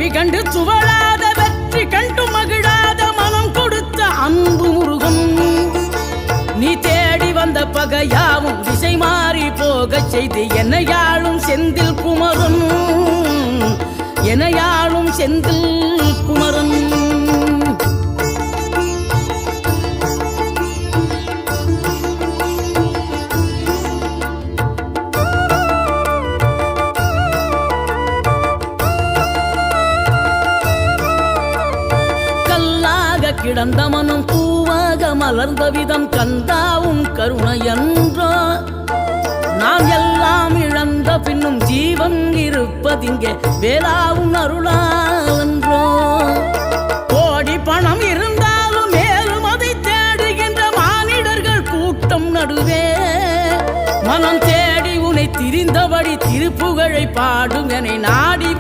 வழி கண்டு துவளாத வெற்றி கண்டு மகிழாத மனம் கொடுத்த அன்பு முருகன் நீ தேடி வந்த பகையாவும் திசை மாறி போகச் செய்து என்னையாளும் செந்தில் குமரன் என்னையாளும் செந்தில் குமரன் கிடந்த மனம் பூவாக மலர்ந்த விதம் கந்தாவும் கருணை என்றோ நாம் எல்லாம் இழந்த பின்னும் ஜீவன் இருப்பதிங்கே வேளாவும் அருளாவென்றோ கோடி பணம் இருந்தாலும் மேலும் அதை தேடுகின்ற மானிடர்கள் கூட்டம் நடுவே மனம் தேடி உனை திரிந்தபடி திருப்புகழை பாடும் என நாடி